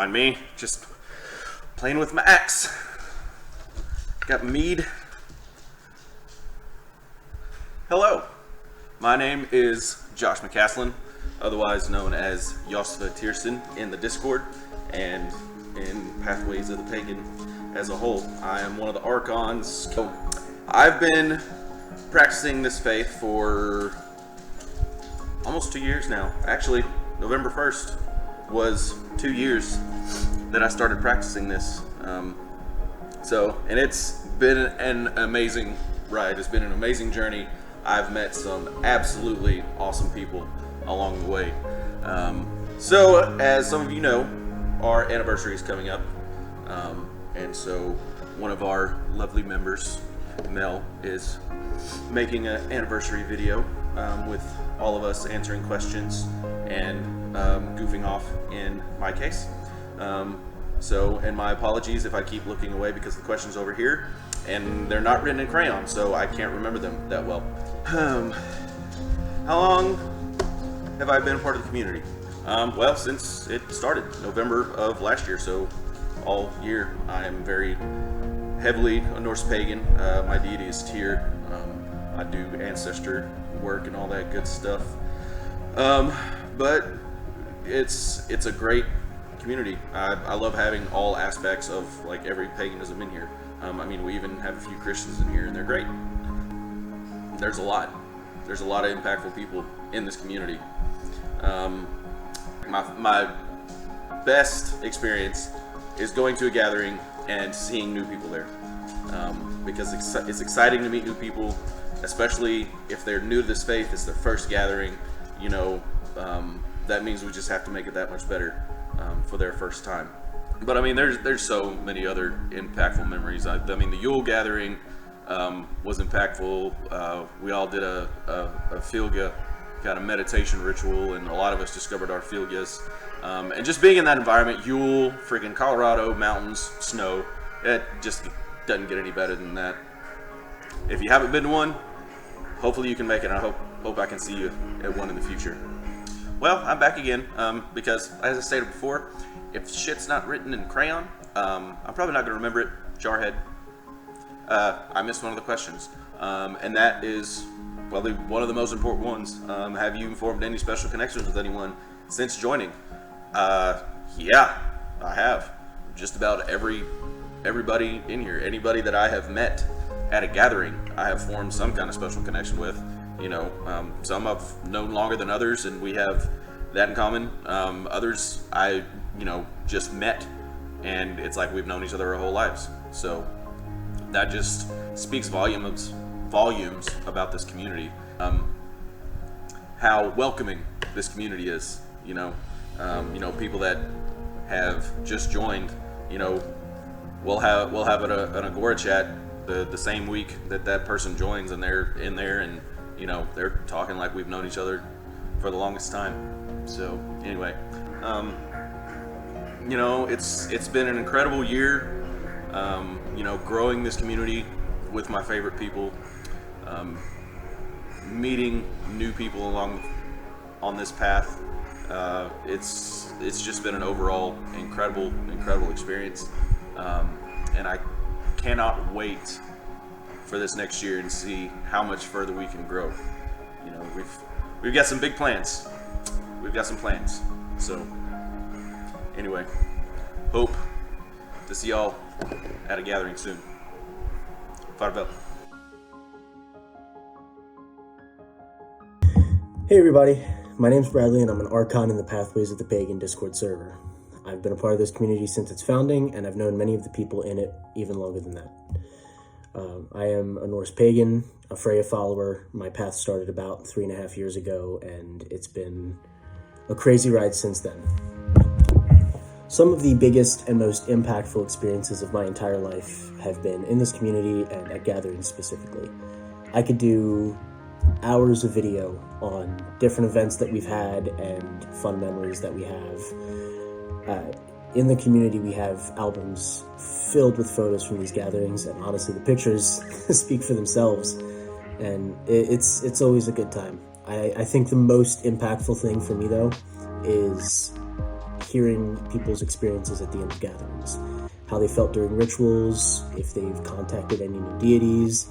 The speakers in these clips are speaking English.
mind me, just playing with my axe. Got mead. Hello, my name is Josh McCaslin, otherwise known as Josva Tiersten in the Discord and in Pathways of the Pagan as a whole. I am one of the Archons. So I've been practicing this faith for almost 2 years now. Actually, November 1st was 2 years that I started practicing this. And it's been an amazing ride. It's been an amazing journey. I've met some absolutely awesome people along the way. So as some of you know, our anniversary is coming up. And so one of our lovely members, Mel, is making an anniversary video with all of us answering questions and goofing off in my case. And my apologies if I keep looking away because the question's over here and they're not written in crayon, so I can't remember them that well. How long have I been part of the community? Well, since it started, November of last year, so all year I am very heavily a Norse pagan. My deity is Tyr. I do ancestor work and all that good stuff. But it's a great community. I love having all aspects of like every paganism in here. We even have a few Christians in here and they're great. There's a lot of impactful people in this community. My best experience is going to a gathering and seeing new people there, because it's exciting to meet new people, especially if they're new to this faith. It's their first gathering, that means we just have to make it that much better for their first time. But there's so many other impactful memories. The Yule gathering was impactful. We all did a Filga kind of meditation ritual, and a lot of us discovered our Filgas. And just being in that environment, Yule, freaking Colorado, mountains, snow, it just doesn't get any better than that. If you haven't been to one, hopefully you can make it. I hope I can see you at one in the future. Well, I'm back again because, as I stated before, if shit's not written in crayon, I'm probably not going to remember it. Jarhead. I missed one of the questions, and that is probably one of the most important ones. Have you formed any special connections with anyone since joining? Yeah, I have. Just about everybody in here, anybody that I have met at a gathering, I have formed some kind of special connection with. Some I've known longer than others, and we have that in common. Others I, just met, and it's like we've known each other our whole lives. So that just speaks volumes about this community. How welcoming this community is. People that have just joined. We'll have an Agora chat the same week that person joins, and they're in there, and they're talking like we've known each other for the longest time. So anyway, it's been an incredible year. Growing this community with my favorite people, meeting new people on this path. It's just been an overall incredible experience, and I cannot wait for this next year and see how much further we can grow. We've got some big plans. We've got some plans. So anyway, hope to see y'all at a gathering soon. Farewell. Hey everybody, my name's Bradley and I'm an Archon in the Pathways of the Pagan Discord server. I've been a part of this community since its founding, and I've known many of the people in it even longer than that. I am a Norse pagan, a Freya follower. My path started about 3.5 years ago, and it's been a crazy ride since then. Some of the biggest and most impactful experiences of my entire life have been in this community and at gatherings specifically. I could do hours of video on different events that we've had and fun memories that we have. In the community, we have albums filled with photos from these gatherings, and honestly, the pictures speak for themselves, and it's always a good time. I think the most impactful thing for me, though, is hearing people's experiences at the end of gatherings, how they felt during rituals, if they've contacted any new deities,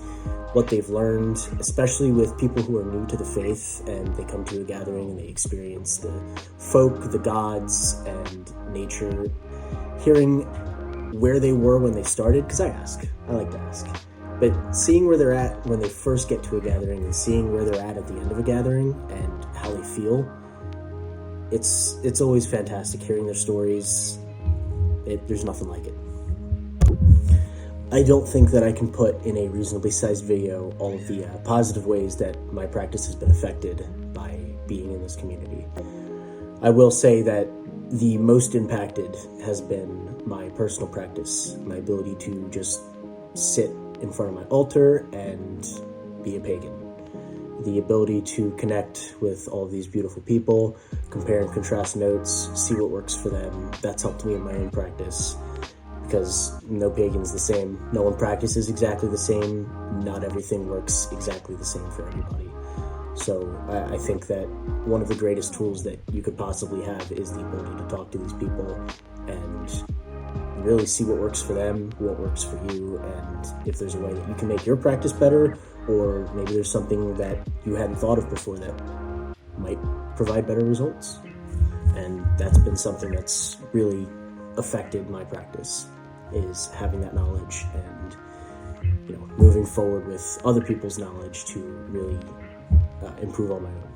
what they've learned, especially with people who are new to the faith and they come to a gathering and they experience the folk, the gods, and nature, hearing where they were when they started, because I like to ask, but seeing where they're at when they first get to a gathering and seeing where they're at the end of a gathering and how they feel, it's always fantastic hearing their stories. There's nothing like it. I don't think that I can put in a reasonably sized video all of the positive ways that my practice has been affected by being in this community. I will say that the most impacted has been my personal practice, my ability to just sit in front of my altar and be a pagan. The ability to connect with all of these beautiful people, compare and contrast notes, see what works for them. That's helped me in my own practice, because no pagan's the same. No one practices exactly the same. Not everything works exactly the same for everybody. So I think that one of the greatest tools that you could possibly have is the ability to talk to these people and really see what works for them, what works for you, and if there's a way that you can make your practice better, or maybe there's something that you hadn't thought of before that might provide better results. And that's been something that's really affected my practice, is having that knowledge and moving forward with other people's knowledge to really improve on my own.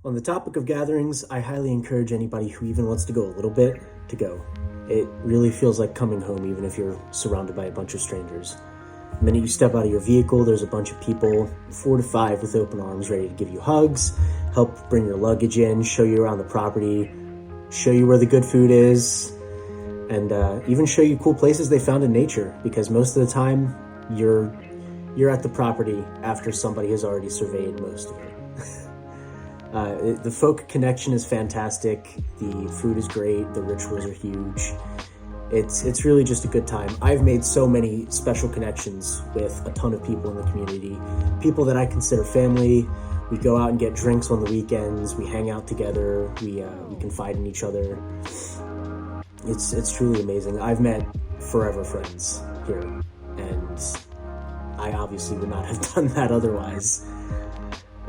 On the topic of gatherings, I highly encourage anybody who even wants to go a little bit to go. It really feels like coming home, even if you're surrounded by a bunch of strangers. The minute you step out of your vehicle, there's a bunch of people, 4 to 5 with open arms, ready to give you hugs, help bring your luggage in, show you around the property, show you where the good food is, and even show you cool places they found in nature, because most of the time you're at the property after somebody has already surveyed most of it. The folk connection is fantastic, the food is great, the rituals are huge. It's really just a good time. I've made so many special connections with a ton of people in the community, people that I consider family. We go out and get drinks on the weekends, we hang out together, we confide in each other. It's truly amazing. I've met forever friends here, and I obviously would not have done that otherwise.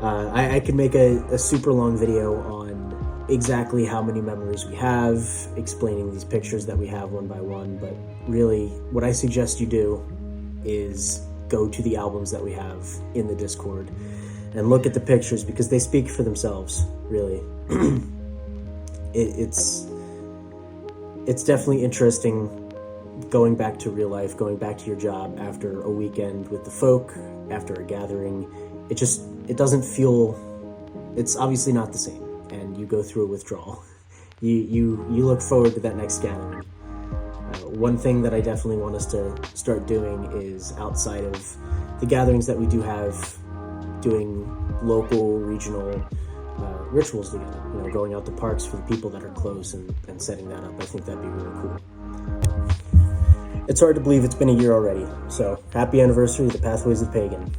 I could make a super long video on exactly how many memories we have, explaining these pictures that we have one by one, but really what I suggest you do is go to the albums that we have in the Discord and look at the pictures, because they speak for themselves, really. It's definitely interesting going back to real life, going back to your job after a weekend with the folk, after a gathering. It doesn't feel, it's obviously not the same, and you go through a withdrawal. You look forward to that next gathering. One thing that I definitely want us to start doing is, outside of the gatherings that we do have, doing local, regional rituals together. Going out to parks for the people that are close and setting that up. I think that'd be really cool. It's hard to believe it's been a year already, so happy anniversary to the Pathways of the Pagan.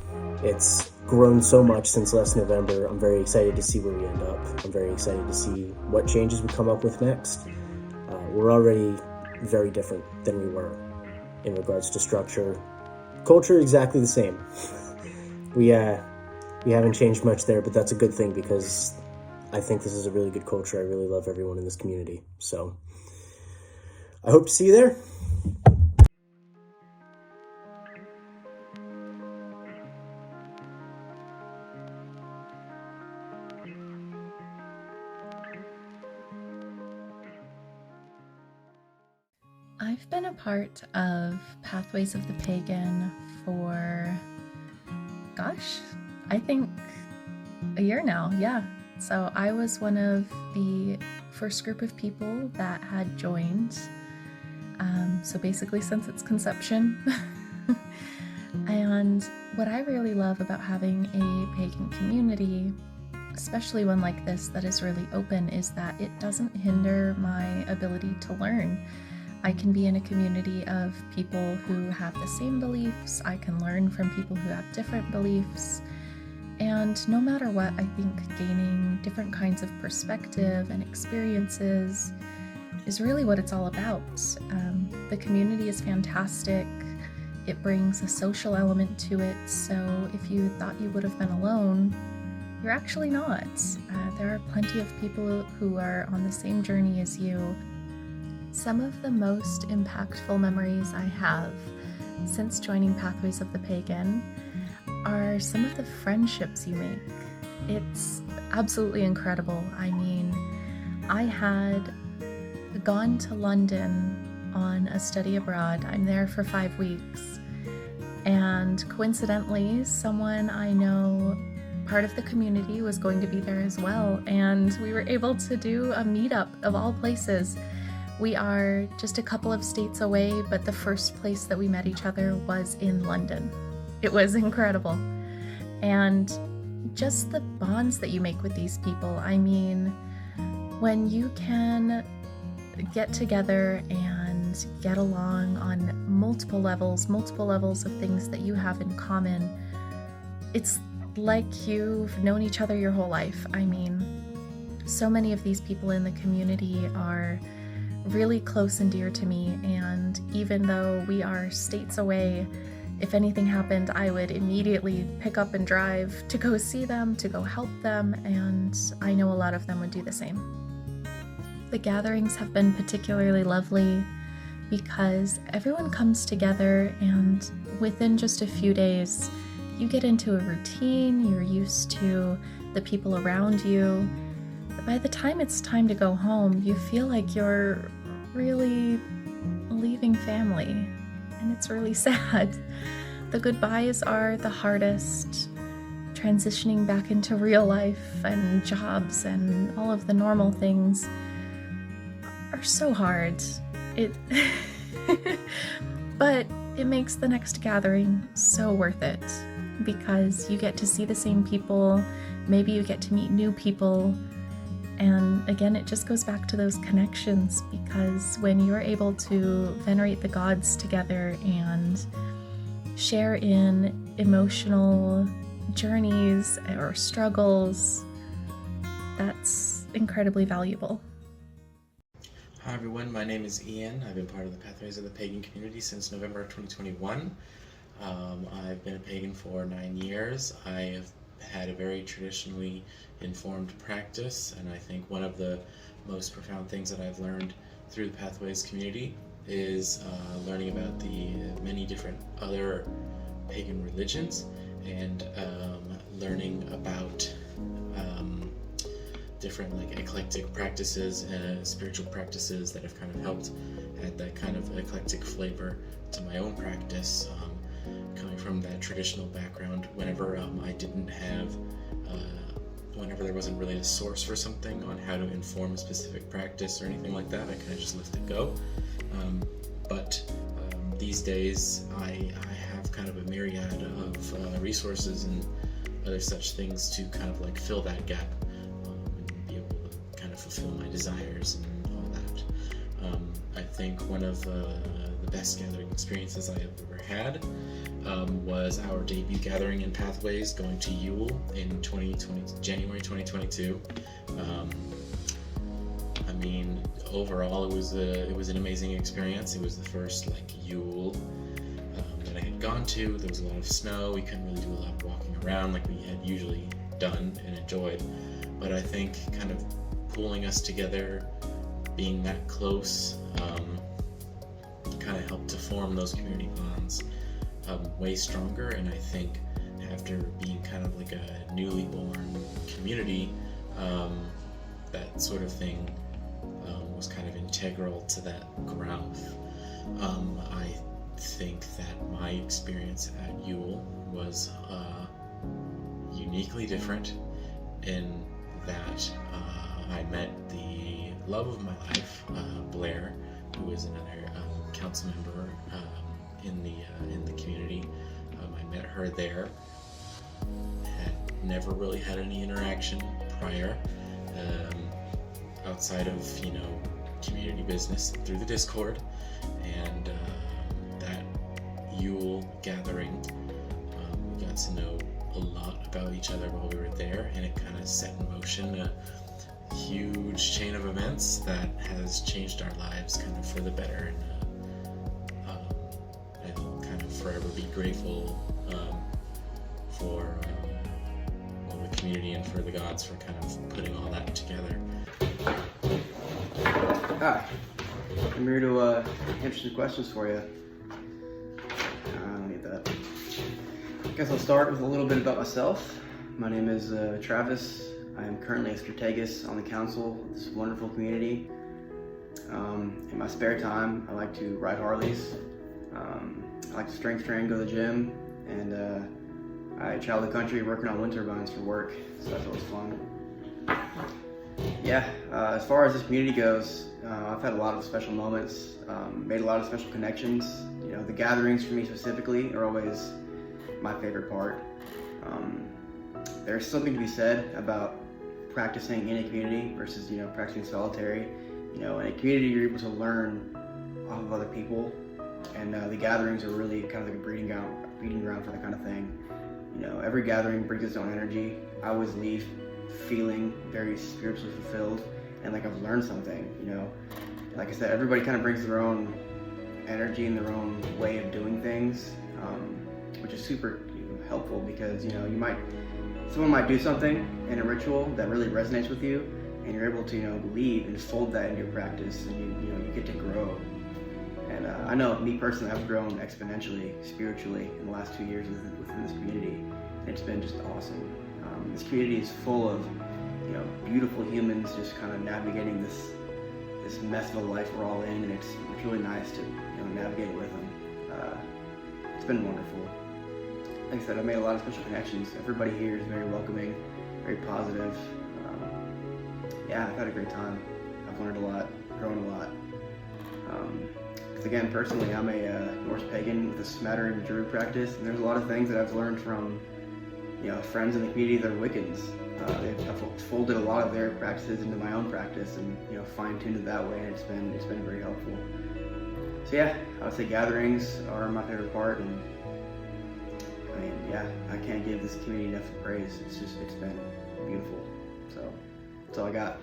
It's grown so much since last November. I'm very excited to see where we end up. I'm very excited to see what changes we come up with next. We're already very different than we were in regards to structure. Culture, exactly the same. We haven't changed much there, but that's a good thing, because I think this is a really good culture. I really love everyone in this community. So I hope to see you there. I've been a part of Pathways of the Pagan for, I think a year now, yeah. So I was one of the first group of people that had joined, so basically since its conception. And what I really love about having a pagan community, especially one like this that is really open, is that it doesn't hinder my ability to learn. I can be in a community of people who have the same beliefs. I can learn from people who have different beliefs. And no matter what, I think gaining different kinds of perspective and experiences is really what it's all about. The community is fantastic. It brings a social element to it, so if you thought you would have been alone, you're actually not. There are plenty of people who are on the same journey as you. Some of the most impactful memories I have since joining Pathways of the Pagan are some of the friendships you make. It's absolutely incredible. I mean, I had gone to London on a study abroad. I'm there for 5 weeks. And coincidentally, someone I know, part of the community, was going to be there as well. And we were able to do a meetup of all places. We are just a couple of states away, but the first place that we met each other was in London. It was incredible. And just the bonds that you make with these people. I mean, when you can get together and get along on multiple levels of things that you have in common, it's like you've known each other your whole life. I mean, so many of these people in the community are really close and dear to me, and even though we are states away, if anything happened, I would immediately pick up and drive to go see them, to go help them, and I know a lot of them would do the same. The gatherings have been particularly lovely because everyone comes together, and within just a few days, you get into a routine, you're used to the people around you. By the time it's time to go home, you feel like you're really leaving family, and it's really sad. The goodbyes are the hardest. Transitioning back into real life and jobs and all of the normal things are so hard. But it makes the next gathering so worth it, because you get to see the same people, maybe you get to meet new people, and again, it just goes back to those connections, because when you're able to venerate the gods together and share in emotional journeys or struggles, that's incredibly valuable. Hi everyone, my name is Ian. I've been part of the Pathways of the Pagan community since November of 2021. I've been a pagan for 9 years. I have had a very traditionally informed practice, and I think one of the most profound things that I've learned through the Pathways community is learning about the many different other pagan religions, and learning about different eclectic practices and spiritual practices that have kind of helped add that kind of eclectic flavor to my own practice. Coming from that traditional background, whenever I didn't have, whenever there wasn't really a source for something on how to inform a specific practice or anything like that, I kind of just let it go. But these days I have kind of a myriad of resources and other such things to kind of fill that gap, and be able to kind of fulfill my desires and all that. I think one of the best gathering experiences I have ever had was our debut gathering in Pathways, going to Yule in January 2022. I mean, overall, it was an amazing experience. It was the first Yule that I had gone to. There was a lot of snow. We couldn't really do a lot of walking around like we had usually done and enjoyed. But I think kind of pulling us together, being that close, kind of helped to form those community bonds way stronger. And I think after being kind of like a newly born community, that sort of thing was kind of integral to that growth. I think that my experience at Yule was uniquely different in that I met the love of my life, Blair, who is another council member in the community. I met her there. Had never really had any interaction prior, outside of community business through the Discord, and that Yule gathering, we got to know a a lot about each other while we were there, and it kind of set in motion a huge chain of events that has changed our lives kind of for the better. And I'll kind of forever be grateful for the community and for the gods for kind of putting all that together. Hi, I'm here to answer some questions for you. Let me get that. I guess I'll start with a little bit about myself. My name is Travis. I am currently a strategist on the council of this wonderful community. In my spare time, I like to ride Harleys. I like to strength train, go to the gym, and I travel the country working on wind turbines for work, so that's always fun. Yeah, as far as this community goes, I've had a lot of special moments, made a lot of special connections. You know, the gatherings for me specifically are always my favorite part. There's something to be said about practicing in a community versus, practicing solitary. In a community you're able to learn off of other people, and the gatherings are really kind of like a breeding ground for that kind of thing. Every gathering brings its own energy. I always leave feeling very spiritually fulfilled and like I've learned something. Like I said, everybody kind of brings their own energy and their own way of doing things, which is super helpful because someone might do something in a ritual that really resonates with you, and you're able to believe and fold that into your practice, and you get to grow. And I know me personally, I've grown exponentially spiritually in the last 2 years within this community, and it's been just awesome. This community is full of beautiful humans just kind of navigating this mess of a life we're all in, and it's really nice to navigate with them. It's been wonderful. Like I said, I've made a lot of special connections. Everybody here is very welcoming, very positive. Yeah, I've had a great time. I've learned a lot, grown a lot. Because again, personally, I'm a Norse pagan with a smattering of Druid practice, and there's a lot of things that I've learned from friends in the community that are Wiccans. I've folded a lot of their practices into my own practice, and fine-tuned it that way, and it's been very helpful. So yeah, I would say gatherings are my favorite part, and I can't give this community enough praise. It's been beautiful. So that's all I got.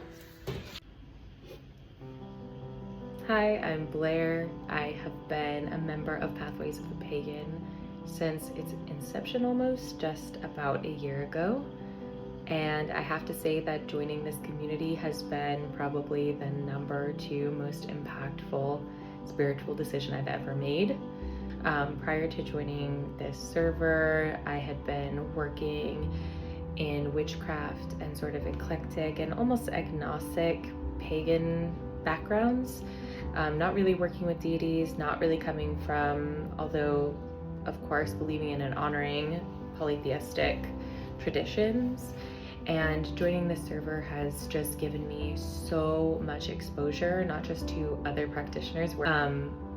Hi, I'm Blair. I have been a member of Pathways of the Pagan since its inception almost, just about a year ago. And I have to say that joining this community has been probably the number 2 most impactful spiritual decision I've ever made. Prior to joining this server, I had been working in witchcraft and sort of eclectic and almost agnostic pagan backgrounds. Not really working with deities, not really coming from, although of course believing in and honoring polytheistic traditions. And joining this server has just given me so much exposure, not just to other practitioners,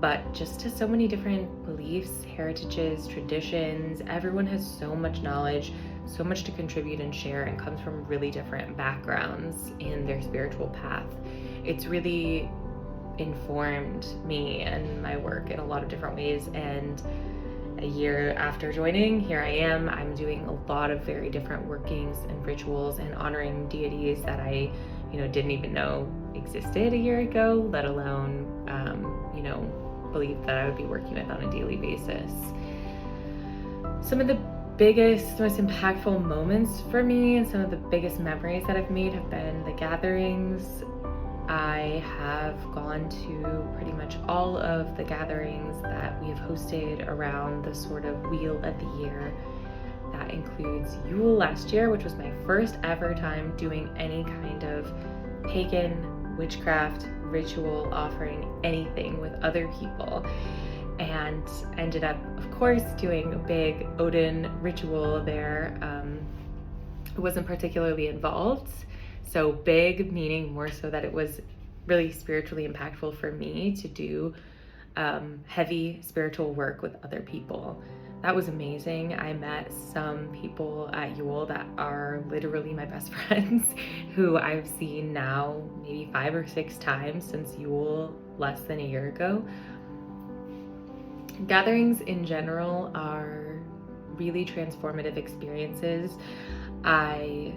but just to so many different beliefs, heritages, traditions. Everyone has so much knowledge, so much to contribute and share, and comes from really different backgrounds in their spiritual path. It's really informed me and my work in a lot of different ways, and a year after joining, here I am. I'm doing a lot of very different workings and rituals and honoring deities that I, didn't even know existed a year ago, let alone, believe that I would be working with on a daily basis. Some of the biggest, most impactful moments for me and some of the biggest memories that I've made have been the gatherings. I have gone to pretty much all of the gatherings that we have hosted around the sort of wheel of the year. That includes Yule last year, which was my first ever time doing any kind of pagan, witchcraft, ritual, offering anything with other people. And ended up, of course, doing a big Odin ritual there. I wasn't particularly involved. So big, meaning more so that it was really spiritually impactful for me to do heavy spiritual work with other people. That was amazing. I met some people at Yule that are literally my best friends who I've seen now maybe 5 or 6 times since Yule less than a year ago. Gatherings in general are really transformative experiences. I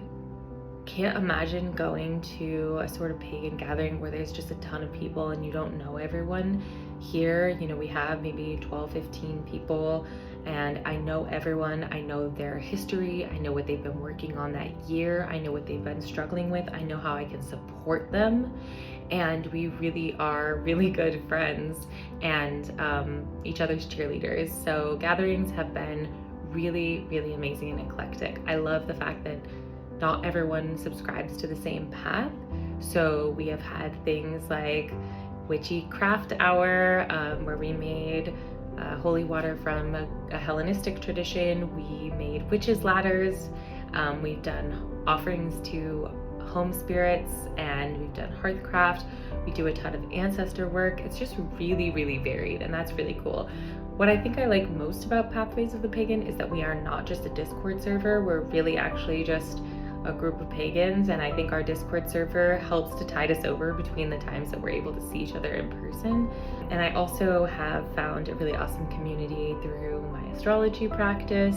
can't imagine going to a sort of pagan gathering where there's just a ton of people and you don't know everyone. Here, you know, we have maybe 12, 15 people, and I know everyone. I know their history. I know what they've been working on that year. I know what they've been struggling with. I know how I can support them. And we really are really good friends and each other's cheerleaders. So gatherings have been really, really amazing and eclectic. I love the fact that not everyone subscribes to the same path. So we have had things like Witchy Craft Hour, where we made holy water from a Hellenistic tradition. We made witches' ladders. We've done offerings to home spirits, and we've done hearthcraft. We do a ton of ancestor work. It's just really, really varied, and that's really cool. What I think I like most about Pathways of the Pagan is that we are not just a Discord server. We're really actually just a group of pagans, and I think our Discord server helps to tide us over between the times that we're able to see each other in person. And I also have found a really awesome community through my astrology practice,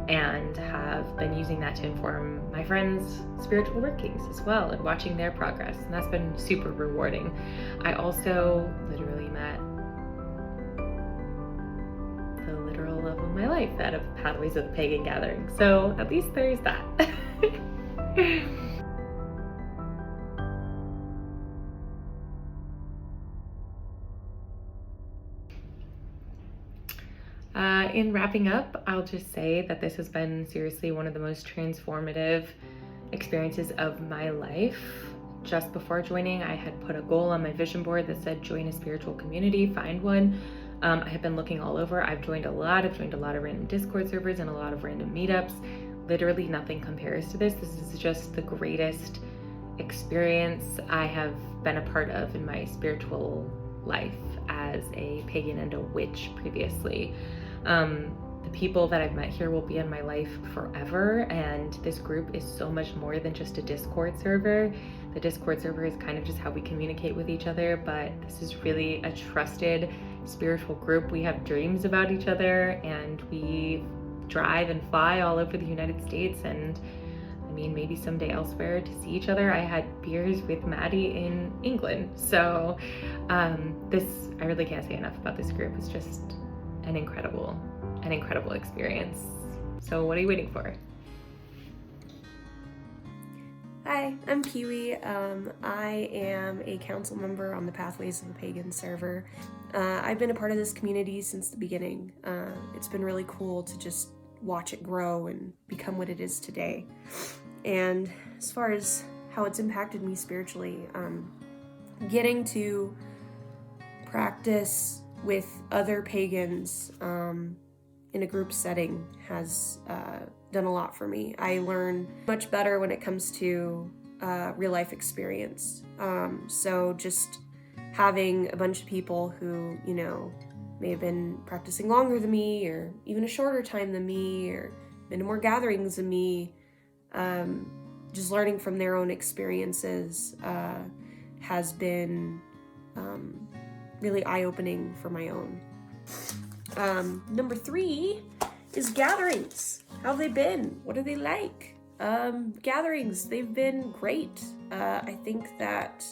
and have been using that to inform my friends' spiritual workings as well, and watching their progress, and that's been super rewarding. I also literally met the literal love of my life at a Pathways of the Pagan gathering, so at least there's that. In wrapping up, I'll just say that this has been seriously one of the most transformative experiences of my life. Just before joining, I had put a goal on my vision board that said join a spiritual community, find one. I have been looking all over. I've joined a lot of random Discord servers and a lot of random meetups. Literally nothing compares to this. This is just the greatest experience I have been a part of in my spiritual life as a pagan and a witch previously. The people that I've met here will be in my life forever, and this group is so much more than just a Discord server. The Discord server is kind of just how we communicate with each other, but this is really a trusted spiritual group. We have dreams about each other, and we drive and fly all over the United States, and I mean, maybe someday elsewhere to see each other. I had beers with Maddie in England. So I really can't say enough about this group. It's just an incredible experience. So what are you waiting for? Hi, I'm Kiwi. I am a council member on the Pathways of the Pagan server. I've been a part of this community since the beginning. It's been really cool to just watch it grow and become what it is today. And as far as how it's impacted me spiritually, getting to practice with other pagans in a group setting has done a lot for me. I learn much better when it comes to real life experience. So just having a bunch of people who, you know, may have been practicing longer than me, or even a shorter time than me, or been to more gatherings than me, just learning from their own experiences has been really eye-opening for my own. Number 3 is gatherings. How have they been? What are they like? Gatherings, they've been great. I think that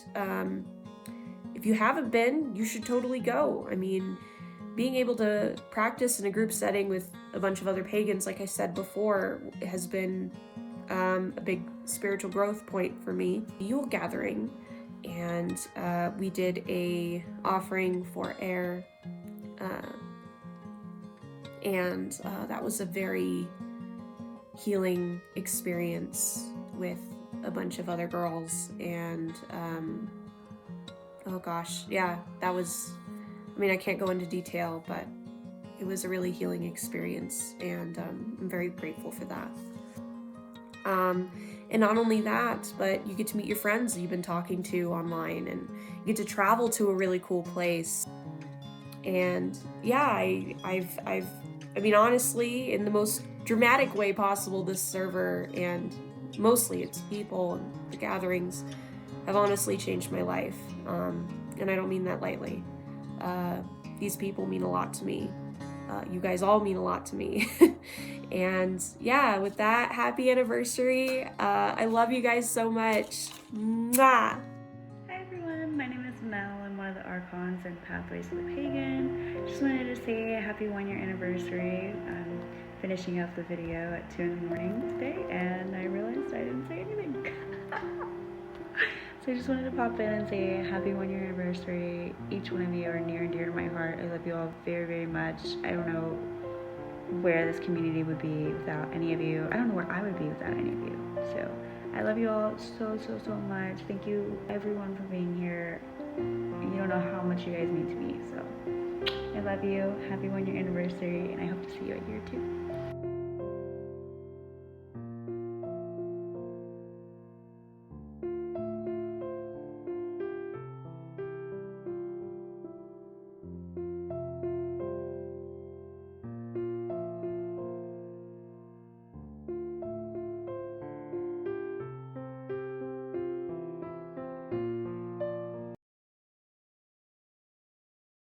if you haven't been, you should totally go. I mean, being able to practice in a group setting with a bunch of other pagans, like I said before, has been a big spiritual growth point for me. Yule gathering, and we did a offering for air, and that was a very healing experience with a bunch of other girls. And oh gosh, yeah, that was, I mean, I can't go into detail, but it was a really healing experience, and I'm very grateful for that. And not only that, but you get to meet your friends that you've been talking to online, and you get to travel to a really cool place. And yeah, I mean, honestly, in the most dramatic way possible, this server, and mostly its people and the gatherings, have honestly changed my life. And I don't mean that lightly. These people mean a lot to me. You guys all mean a lot to me. And yeah, with that, happy anniversary. I love you guys so much. Mwah! Hi everyone, my name is Mel. I'm one of the Archons and Pathways of the Pagan. Just wanted to say happy 1-year anniversary. I'm finishing up the video at 2 in the morning today and I realized I didn't say anything. So I just wanted to pop in and say happy 1-year anniversary. Each one of you are near and dear to my heart. I love you all very, very much. I don't know where this community would be without any of you. I don't know where I would be without any of you. So I love you all so, so, so much. Thank you everyone for being here. You don't know how much you guys mean to me. So I love you. Happy 1-year anniversary and I hope to see you at year 2.